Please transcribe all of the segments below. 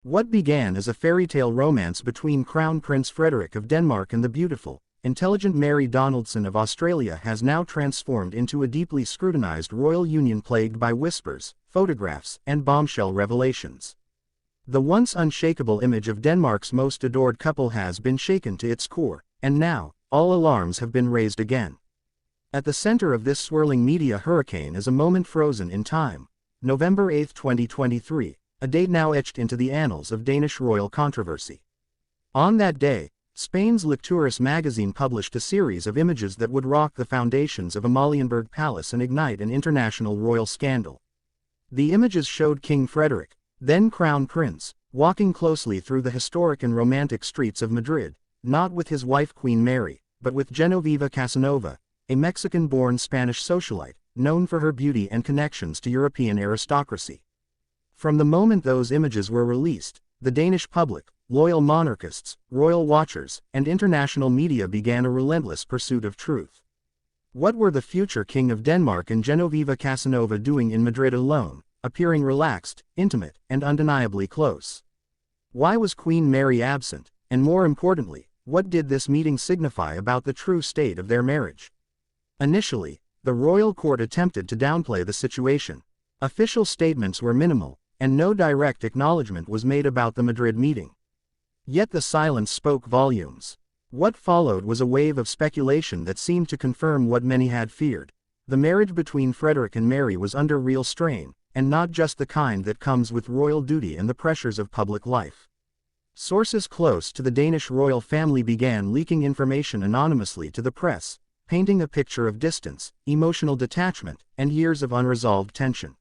What began as a fairy tale romance between Crown Prince Frederik of Denmark and the beautiful, intelligent Mary Donaldson of Australia has now transformed into a deeply scrutinized royal union plagued by whispers, photographs, and bombshell revelations. The once unshakable image of Denmark's most adored couple has been shaken to its core, and now, all alarms have been raised again. At the center of this swirling media hurricane is a moment frozen in time, November 8, 2023. A date now etched into the annals of Danish royal controversy. On that day, Spain's Lecturas magazine published a series of images that would rock the foundations of Amalienborg Palace and ignite an international royal scandal. The images showed King Frederik, then Crown Prince, walking closely through the historic and romantic streets of Madrid, not with his wife Queen Mary, but with Genoveva Casanova, a Mexican-born Spanish socialite, known for her beauty and connections to European aristocracy. From the moment those images were released, the Danish public, loyal monarchists, royal watchers, and international media began a relentless pursuit of truth. What were the future King of Denmark and Genoveva Casanova doing in Madrid alone, appearing relaxed, intimate, and undeniably close? Why was Queen Mary absent, and more importantly, what did this meeting signify about the true state of their marriage? Initially, the royal court attempted to downplay the situation. Official statements were minimal, and no direct acknowledgement was made about the Madrid meeting. Yet the silence spoke volumes. What followed was a wave of speculation that seemed to confirm what many had feared. The marriage between Frederik and Mary was under real strain, and not just the kind that comes with royal duty and the pressures of public life. Sources close to the Danish royal family began leaking information anonymously to the press, painting a picture of distance, emotional detachment, and years of unresolved tension.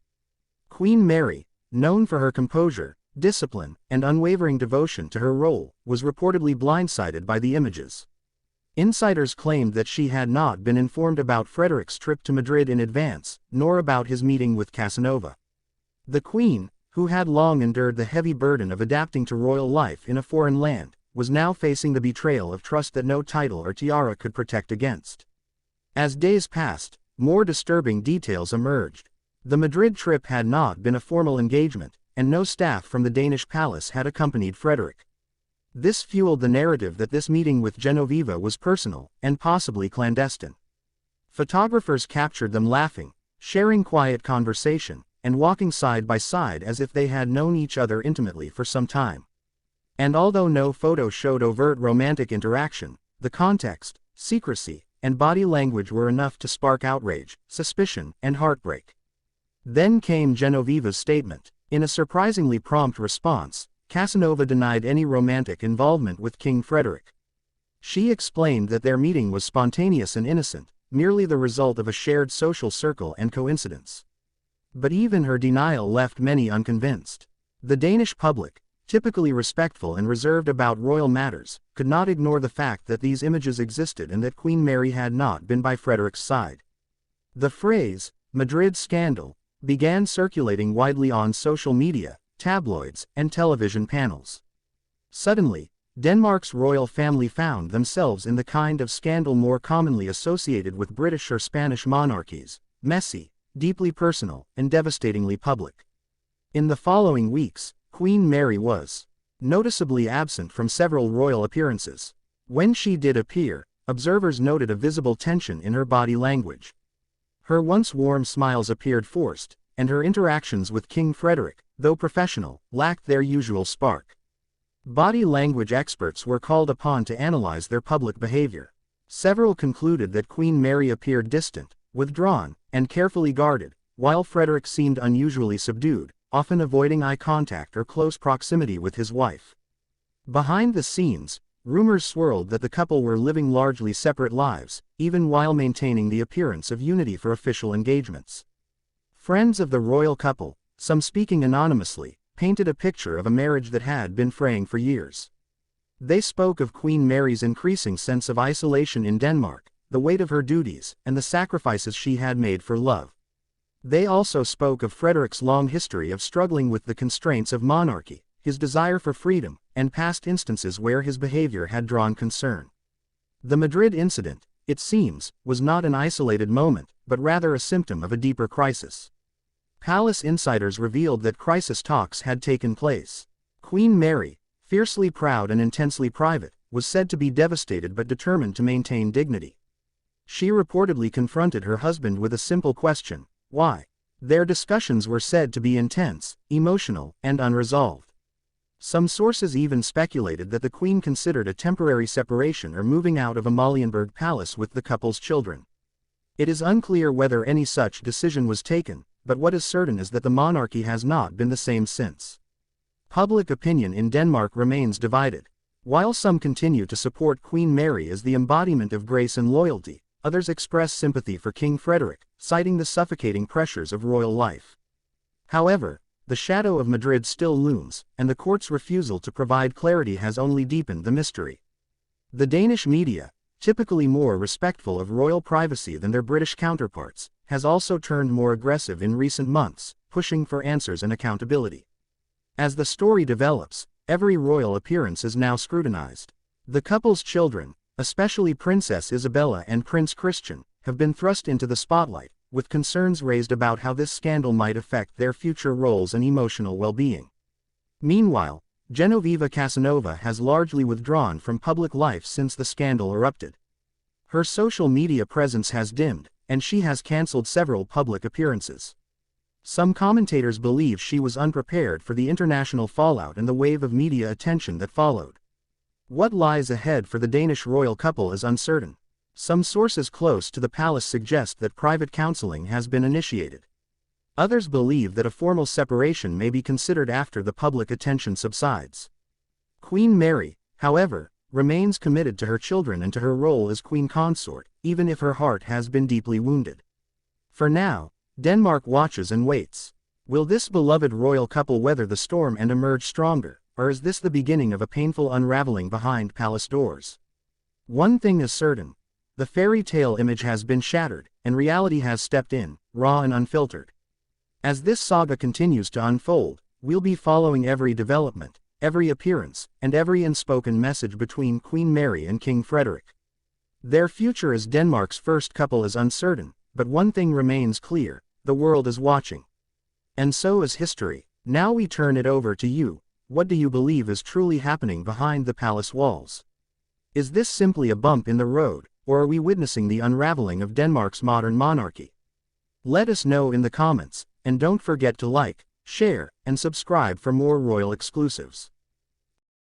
Queen Mary, known for her composure, discipline, and unwavering devotion to her role, was reportedly blindsided by the images. Insiders claimed that she had not been informed about Frederik's trip to Madrid in advance, nor about his meeting with Casanova. The Queen, who had long endured the heavy burden of adapting to royal life in a foreign land, was now facing the betrayal of trust that no title or tiara could protect against. As days passed, more disturbing details emerged. The Madrid trip had not been a formal engagement, and no staff from the Danish palace had accompanied Frederik. This fueled the narrative that this meeting with Genoveva was personal, and possibly clandestine. Photographers captured them laughing, sharing quiet conversation, and walking side by side as if they had known each other intimately for some time. And although no photo showed overt romantic interaction, the context, secrecy, and body language were enough to spark outrage, suspicion, and heartbreak. Then came Genoveva's statement. In a surprisingly prompt response, Casanova denied any romantic involvement with King Frederik. She explained that their meeting was spontaneous and innocent, merely the result of a shared social circle and coincidence. But even her denial left many unconvinced. The Danish public, typically respectful and reserved about royal matters, could not ignore the fact that these images existed and that Queen Mary had not been by Frederik's side. The phrase, Madrid scandal, began circulating widely on social media, tabloids, and television panels. Suddenly, Denmark's royal family found themselves in the kind of scandal more commonly associated with British or Spanish monarchies: messy, deeply personal, and devastatingly public. In the following weeks, Queen Mary was noticeably absent from several royal appearances. When she did appear, observers noted a visible tension in her body language. Her once warm smiles appeared forced, and her interactions with King Frederik, though professional, lacked their usual spark. Body language experts were called upon to analyze their public behavior. Several concluded that Queen Mary appeared distant, withdrawn, and carefully guarded, while Frederik seemed unusually subdued, often avoiding eye contact or close proximity with his wife. Behind the scenes, rumors swirled that the couple were living largely separate lives, even while maintaining the appearance of unity for official engagements. Friends of the royal couple, some speaking anonymously, painted a picture of a marriage that had been fraying for years. They spoke of Queen Mary's increasing sense of isolation in Denmark, the weight of her duties, and the sacrifices she had made for love. They also spoke of Frederik's long history of struggling with the constraints of monarchy, his desire for freedom, and past instances where his behavior had drawn concern. The Madrid incident, it seems, was not an isolated moment, but rather a symptom of a deeper crisis. Palace insiders revealed that crisis talks had taken place. Queen Mary, fiercely proud and intensely private, was said to be devastated but determined to maintain dignity. She reportedly confronted her husband with a simple question: why? Their discussions were said to be intense, emotional, and unresolved. Some sources even speculated that the Queen considered a temporary separation or moving out of Amalienburg Palace with the couple's children. It is unclear whether any such decision was taken, but what is certain is that the monarchy has not been the same since. Public opinion in Denmark remains divided. While some continue to support Queen Mary as the embodiment of grace and loyalty, others express sympathy for King Frederik, citing the suffocating pressures of royal life. However, the shadow of Madrid still looms, and the court's refusal to provide clarity has only deepened the mystery. The Danish media, typically more respectful of royal privacy than their British counterparts, has also turned more aggressive in recent months, pushing for answers and accountability. As the story develops, every royal appearance is now scrutinized. The couple's children, especially Princess Isabella and Prince Christian, have been thrust into the spotlight, with concerns raised about how this scandal might affect their future roles and emotional well-being. Meanwhile, Genoveva Casanova has largely withdrawn from public life since the scandal erupted. Her social media presence has dimmed, and she has cancelled several public appearances. Some commentators believe she was unprepared for the international fallout and the wave of media attention that followed. What lies ahead for the Danish royal couple is uncertain. Some sources close to the palace suggest that private counseling has been initiated. Others believe that a formal separation may be considered after the public attention subsides. Queen Mary, however, remains committed to her children and to her role as queen consort, even if her heart has been deeply wounded. For now, Denmark watches and waits. Will this beloved royal couple weather the storm and emerge stronger, or is this the beginning of a painful unraveling behind palace doors? One thing is certain. The fairy tale image has been shattered, and reality has stepped in, raw and unfiltered. As this saga continues to unfold, we'll be following every development, every appearance, and every unspoken message between Queen Mary and King Frederik. Their future as Denmark's first couple is uncertain, but one thing remains clear: the world is watching. And so is history. Now we turn it over to you. What do you believe is truly happening behind the palace walls? Is this simply a bump in the road, or are we witnessing the unraveling of Denmark's modern monarchy? Let us know in the comments, and don't forget to like, share, and subscribe for more royal exclusives.